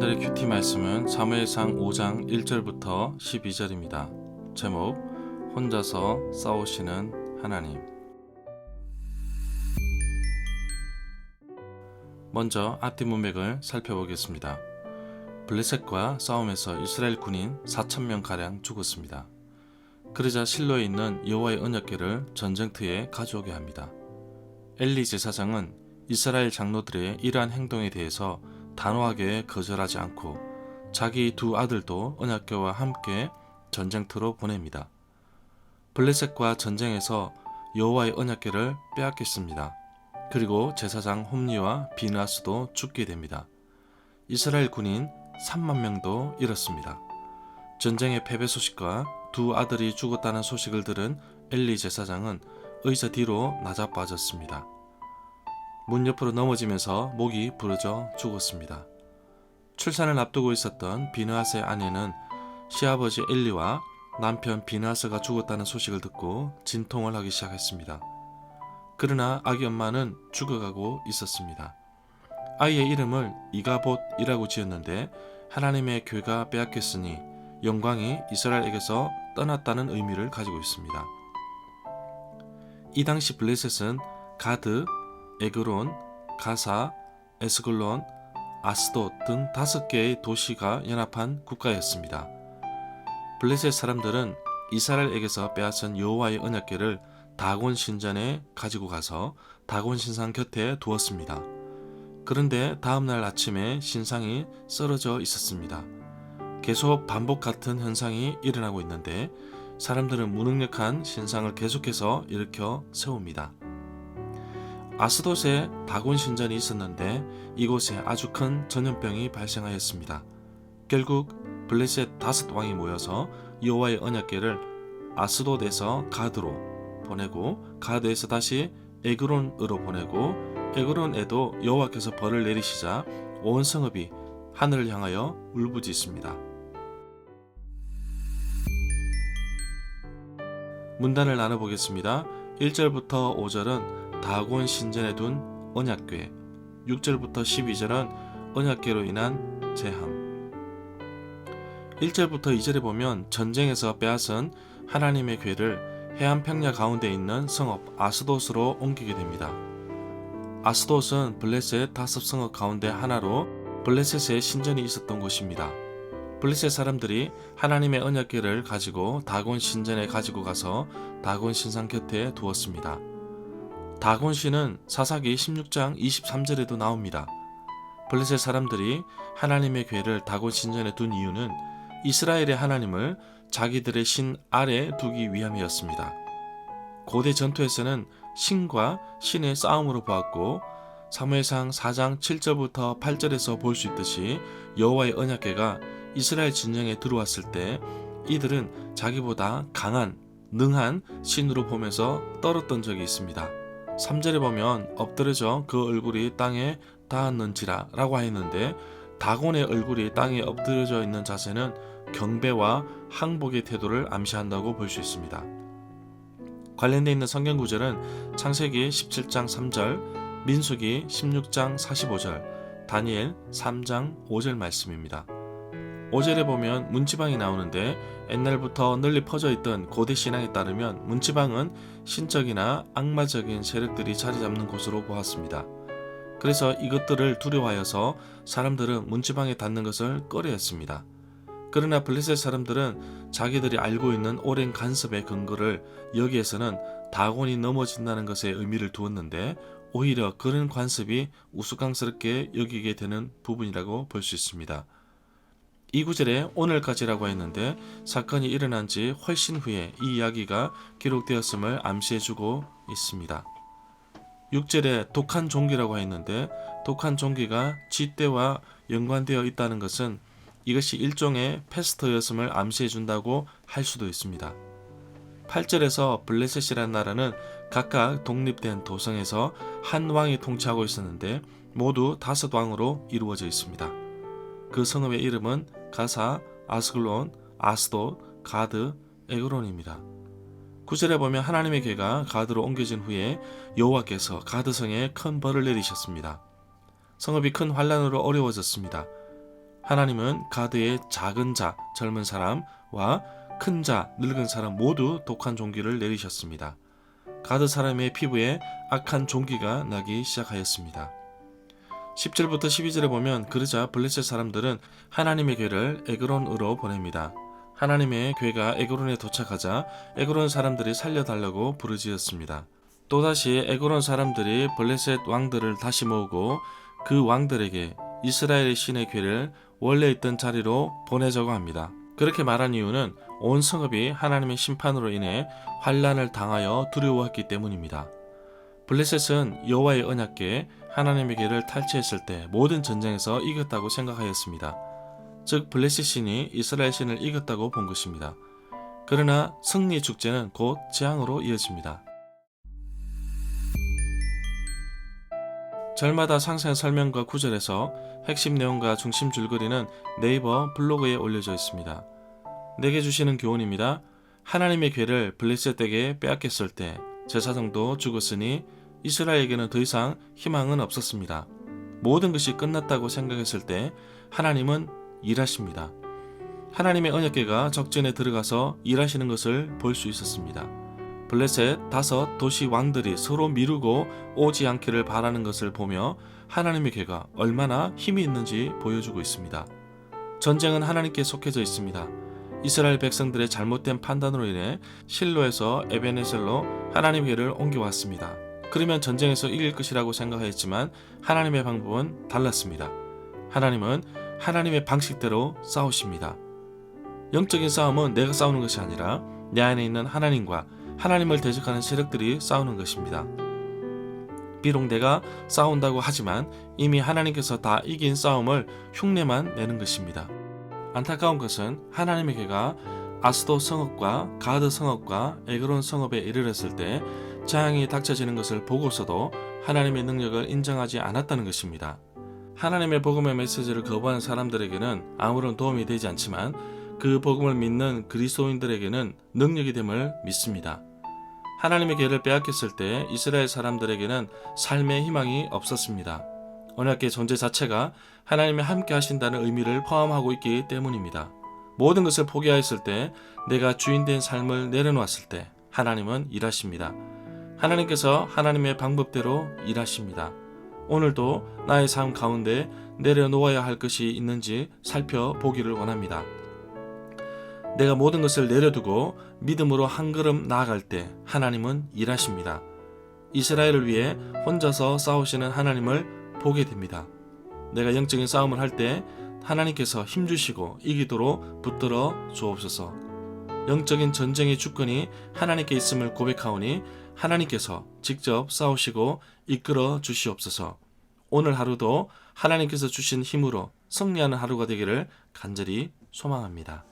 오늘의 큐티 말씀은 사무엘상 5장 1절부터 12절입니다. 제목 혼자서 싸우시는 하나님. 먼저 앞뒤 문맥을 살펴보겠습니다. 블레셋과 싸움에서 이스라엘 군인 4,000명가량 죽었습니다. 그러자 실로에 있는 여호와의 언약궤를 전쟁터에 가져오게 합니다. 엘리 제사장은 이스라엘 장로들의 이러한 행동에 대해서 단호하게 거절하지 않고 자기 두 아들도 언약궤와 함께 전쟁터로 보냅니다. 블레셋과 전쟁에서 여호와의 언약궤를 빼앗겼습니다. 그리고 제사장 홈리와 비느하스도 죽게 됩니다. 이스라엘 군인 3만 명도 잃었습니다. 전쟁의 패배 소식과 두 아들이 죽었다는 소식을 들은 엘리 제사장은 의자 뒤로 나자빠졌습니다. 문 옆으로 넘어지면서 목이 부러져 죽었습니다. 출산을 앞두고 있었던 비느하스의 아내는 시아버지 엘리와 남편 비느하스가 죽었다는 소식을 듣고 진통을 하기 시작했습니다. 그러나 아기 엄마는 죽어가고 있었습니다. 아이의 이름을 이가봇이라고 지었는데 하나님의 궤가 빼앗겼으니 영광이 이스라엘에게서 떠났다는 의미를 가지고 있습니다. 이 당시 블레셋은 가드, 에그론, 가사, 에스글론, 아스돗 등 5개의 도시가 연합한 국가였습니다. 블레셋 사람들은 이스라엘에게서 빼앗은 여호와의 언약궤를 다곤 신전에 가지고 가서 다곤 신상 곁에 두었습니다. 그런데 다음날 아침에 신상이 쓰러져 있었습니다. 계속 반복 같은 현상이 일어나고 있는데 사람들은 무능력한 신상을 계속해서 일으켜 세웁니다. 아스돗에 다곤 신전이 있었는데 이곳에 아주 큰 전염병이 발생하였습니다. 결국 블레셋 5왕이 모여서 여호와의 언약궤를 아스돗에서 가드로 보내고 가드에서 다시 에그론으로 보내고 에그론에도 여호와께서 벌을 내리시자 온 성읍이 하늘을 향하여 울부짖습니다. 문단을 나눠보겠습니다. 1절부터 5절은 다곤 신전에 둔 언약궤, 6절부터 12절은 언약궤로 인한 재앙. 1절부터 2절에 보면 전쟁에서 빼앗은 하나님의 궤를 해안 평야 가운데 있는 성읍 아스돗으로 옮기게 됩니다. 아스돗은 블레셋 5성읍 가운데 하나로 블레셋의 신전이 있었던 곳입니다. 블레셋 사람들이 하나님의 언약궤를 가지고 다곤 신전에 가지고 가서 다곤 신상 곁에 두었습니다. 다곤 신은 사사기 16장 23절에도 나옵니다. 블레셋 사람들이 하나님의 궤를 다곤 신전에 둔 이유는 이스라엘의 하나님을 자기들의 신 아래 두기 위함이었습니다. 고대 전투에서는 신과 신의 싸움으로 보았고 사무엘상 4장 7절부터 8절에서 볼 수 있듯이 여호와의 언약궤가 이스라엘 진영에 들어왔을 때 이들은 자기보다 강한, 능한 신으로 보면서 떨었던 적이 있습니다. 3절에 보면 엎드려져 그 얼굴이 땅에 닿았는지라 라고 하였는데 다곤의 얼굴이 땅에 엎드려져 있는 자세는 경배와 항복의 태도를 암시한다고 볼 수 있습니다. 관련되어 있는 성경 구절은 창세기 17장 3절, 민수기 16장 45절, 다니엘 3장 5절 말씀입니다. 5절에 보면 문지방이 나오는데 옛날부터 널리 퍼져 있던 고대 신앙에 따르면 문지방은 신적이나 악마적인 세력들이 자리 잡는 곳으로 보았습니다. 그래서 이것들을 두려워하여서 사람들은 문지방에 닿는 것을 꺼려했습니다. 그러나 블레셋 사람들은 자기들이 알고 있는 오랜 간섭의 근거를 여기에서는 다곤이 넘어진다는 것에 의미를 두었는데 오히려 그런 간섭이 우스꽝스럽게 여기게 되는 부분이라고 볼 수 있습니다. 이 구절에 오늘까지라고 했는데 사건이 일어난 지 훨씬 후에 이 이야기가 기록되었음을 암시해주고 있습니다. 6절에 독한 종기라고 했는데 독한 종기가 쥐떼와 연관되어 있다는 것은 이것이 일종의 패스트였음을 암시해준다고 할 수도 있습니다. 8절에서 블레셋이라는 나라는 각각 독립된 도성에서 한 왕이 통치하고 있었는데 모두 5왕으로 이루어져 있습니다. 그 성읍의 이름은 가사, 아스글론, 아스돗, 가드, 에그론입니다. 9절에 보면 하나님의 궤가 가드로 옮겨진 후에 여호와께서 가드성에 큰 벌을 내리셨습니다. 성읍이 큰 환란으로 어려워졌습니다. 하나님은 가드의 작은 자, 젊은 사람과 큰 자, 늙은 사람 모두 독한 종기를 내리셨습니다. 가드 사람의 피부에 악한 종기가 나기 시작하였습니다. 10절부터 12절에 보면 그러자 블레셋 사람들은 하나님의 괴를 에그론으로 보냅니다. 하나님의 괴가 에그론에 도착하자 에그론 사람들이 살려달라고 부르짖었습니다. 또다시 에그론 사람들이 블레셋 왕들을 다시 모으고 그 왕들에게 이스라엘의 신의 괴를 원래 있던 자리로 보내자고 합니다. 그렇게 말한 이유는 온 성읍이 하나님의 심판으로 인해 환난을 당하여 두려워했기 때문입니다. 블레셋은 여호와의 언약궤 하나님의 궤를 탈취했을 때 모든 전쟁에서 이겼다고 생각하였습니다. 즉 블레셋 신이 이스라엘 신을 이겼다고 본 것입니다. 그러나 승리 축제는 곧 재앙으로 이어집니다. 절마다 상세한 설명과 구절에서 핵심 내용과 중심 줄거리는 네이버 블로그에 올려져 있습니다. 내게 주시는 교훈입니다. 하나님의 궤를 블레셋에게 빼앗겼을 때 제사장도 죽었으니 이스라엘에게는 더 이상 희망은 없었습니다. 모든 것이 끝났다고 생각했을 때 하나님은 일하십니다. 하나님의 언약궤가 적전에 들어가서 일하시는 것을 볼 수 있었습니다. 블레셋 5 도시 왕들이 서로 미루고 오지 않기를 바라는 것을 보며 하나님의 궤가 얼마나 힘이 있는지 보여주고 있습니다. 전쟁은 하나님께 속해져 있습니다. 이스라엘 백성들의 잘못된 판단으로 인해 실로에서 에베네셀로 하나님의 궤를 옮겨왔습니다. 그러면 전쟁에서 이길 것이라고 생각했지만 하나님의 방법은 달랐습니다. 하나님은 하나님의 방식대로 싸우십니다. 영적인 싸움은 내가 싸우는 것이 아니라 내 안에 있는 하나님과 하나님을 대적하는 세력들이 싸우는 것입니다. 비록 내가 싸운다고 하지만 이미 하나님께서 다 이긴 싸움을 흉내만 내는 것입니다. 안타까운 것은 하나님의 궤가 아스돗 성읍과 가드 성읍과 에그론 성읍에 이르렀을 때 재앙이 닥쳐지는 것을 보고서도 하나님의 능력을 인정하지 않았다는 것입니다. 하나님의 복음의 메시지를 거부한 사람들에게는 아무런 도움이 되지 않지만 그 복음을 믿는 그리스도인들에게는 능력이 됨을 믿습니다. 하나님의 궤를 빼앗겼을 때 이스라엘 사람들에게는 삶의 희망이 없었습니다. 언약궤 존재 자체가 하나님이 함께 하신다는 의미를 포함하고 있기 때문입니다. 모든 것을 포기하였을 때, 내가 주인된 삶을 내려놓았을 때 하나님은 일하십니다. 하나님께서 하나님의 방법대로 일하십니다. 오늘도 나의 삶 가운데 내려놓아야 할 것이 있는지 살펴보기를 원합니다. 내가 모든 것을 내려두고 믿음으로 한 걸음 나아갈 때 하나님은 일하십니다. 이스라엘을 위해 혼자서 싸우시는 하나님을 보게 됩니다. 내가 영적인 싸움을 할 때 하나님께서 힘주시고 이기도록 붙들어 주옵소서. 영적인 전쟁의 주권이 하나님께 있음을 고백하오니 하나님께서 직접 싸우시고 이끌어 주시옵소서. 오늘 하루도 하나님께서 주신 힘으로 승리하는 하루가 되기를 간절히 소망합니다.